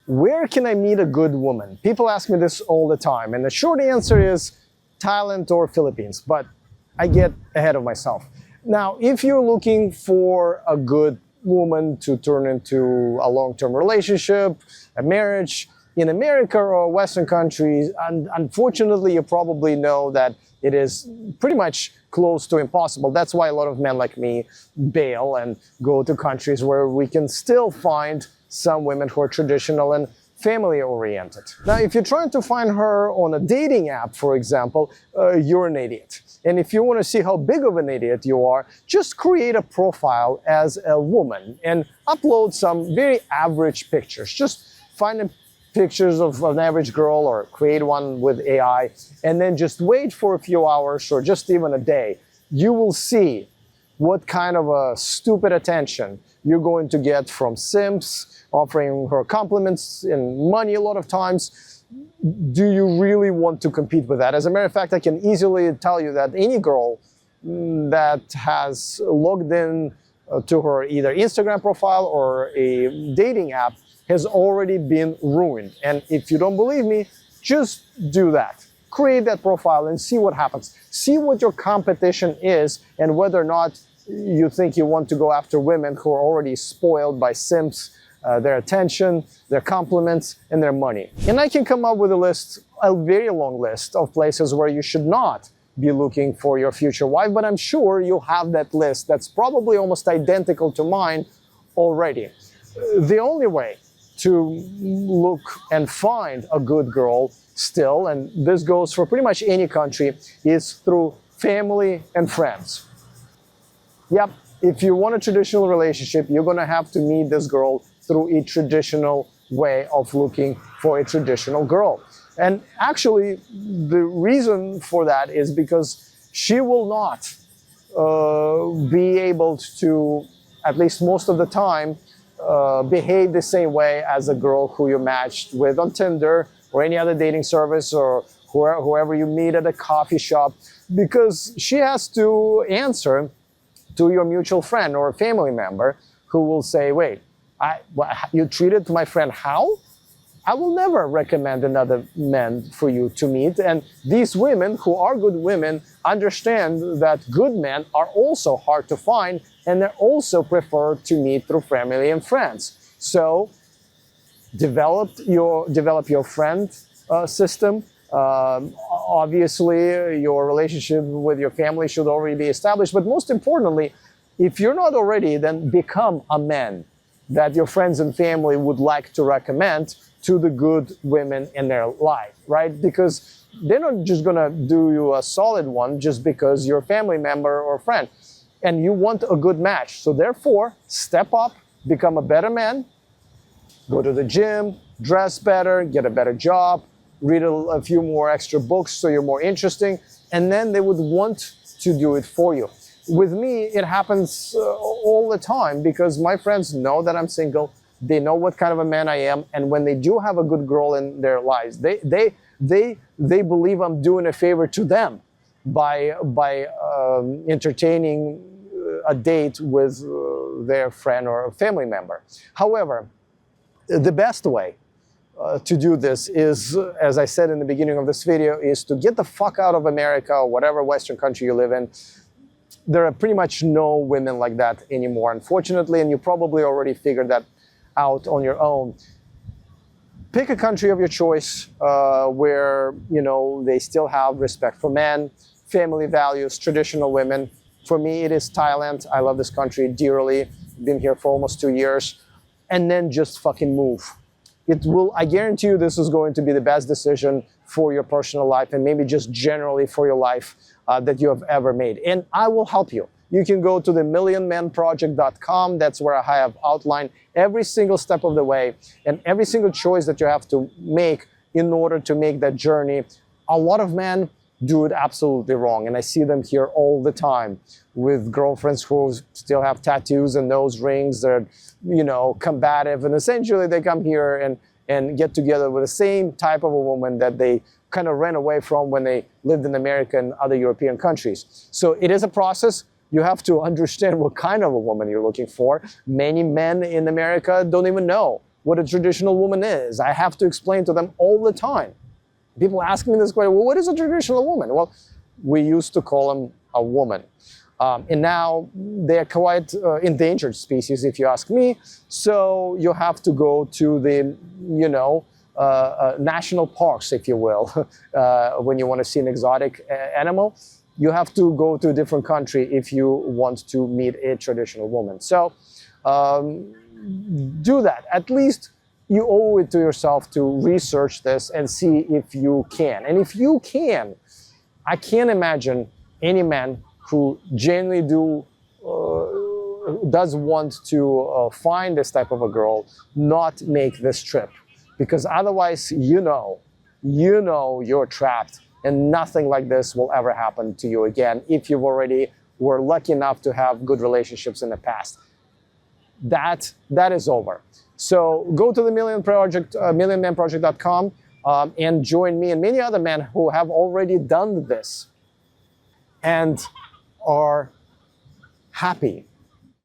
Where can I meet a good woman? People ask me this all the time, and the short answer is Thailand or Philippines, but I get ahead of myself. Now, if you're looking for a good woman to turn into a long-term relationship, a marriage, in America or Western countries, unfortunately, you probably know that it is pretty much close to impossible. That's why a lot of men like me bail and go to countries where we can still find some women who are traditional and family-oriented. Now, if you're trying to find her on a dating app, for example, you're an idiot. And if you want to see how big of an idiot you are, just create a profile as a woman and upload some very average pictures. Just find pictures of an average girl or create one with AI, and then just wait for a few hours or just even a day. You will see what kind of a stupid attention you're going to get from simps offering her compliments and money a lot of times. Do you really want to compete with that? As a matter of fact, I can easily tell you that any girl that has logged in to her either Instagram profile or a dating app has already been ruined. And if you don't believe me, just do that. Create that profile and see what happens. See what your competition is and whether or not you think you want to go after women who are already spoiled by simps, their attention, their compliments, and their money. And I can come up with a very long list of places where you should not be looking for your future wife, but I'm sure you have that list that's probably almost identical to mine already. The only way to look and find a good girl still, and this goes for pretty much any country, is through family and friends. Yep, if you want a traditional relationship, you're gonna have to meet this girl through a traditional way of looking for a traditional girl. And actually, the reason for that is because she will not be able to, at least most of the time, behave the same way as a girl who you matched with on Tinder or any other dating service or whoever you meet at a coffee shop, because she has to answer to your mutual friend or a family member who will say, wait, you treated my friend how? I will never recommend another man for you to meet. And these women who are good women understand that good men are also hard to find, and they're also preferred to meet through family and friends. So develop your friend system. Obviously, your relationship with your family should already be established. But most importantly, if you're not already, then become a man that your friends and family would like to recommend to the good women in their life, right? Because they're not just gonna do you a solid one just because you're a family member or friend. And you want a good match. So therefore, step up, become a better man, go to the gym, dress better, get a better job, read a few more extra books so you're more interesting, and then they would want to do it for you. With me, it happens all the time because my friends know that I'm single. They know what kind of a man I am, and when they do have a good girl in their lives, they believe I'm doing a favor to them by entertaining a date with their friend or a family member. However, the best way to do this is, as I said in the beginning of this video, is to get the fuck out of America or whatever Western country you live in. There are pretty much no women like that anymore, unfortunately, and you probably already figured that out on your own. Pick a country of your choice where, you know, they still have respect for men, family values, traditional women. For me, it is Thailand. I love this country dearly. Been here for almost 2 years. And then just fucking move. It will, I guarantee you, this is going to be the best decision for your personal life and maybe just generally for your life that you have ever made. And I will help you. You can go to the millionmenproject.com. That's where I have outlined every single step of the way and every single choice that you have to make in order to make that journey. A lot of men do it absolutely wrong. And I see them here all the time with girlfriends who still have tattoos and nose rings. They're, you know, combative. And essentially they come here and get together with the same type of a woman that they kind of ran away from when they lived in America and other European countries. So it is a process. You have to understand what kind of a woman you're looking for. Many men in America don't even know what a traditional woman is. I have to explain to them all the time. People ask me this question, well, what is a traditional woman? Well, we used to call them a woman. And now they're quite endangered species, if you ask me. So you have to go to the, national parks, if you will, when you want to see an exotic animal. You have to go to a different country if you want to meet a traditional woman. So do that. At least you owe it to yourself to research this and see if you can. And if you can, I can't imagine any man who genuinely does want to find this type of a girl not make this trip, because otherwise you're trapped and nothing like this will ever happen to you again if you've already were lucky enough to have good relationships in the past. That is over. So go to the millionmanproject.com and join me and many other men who have already done this and are happy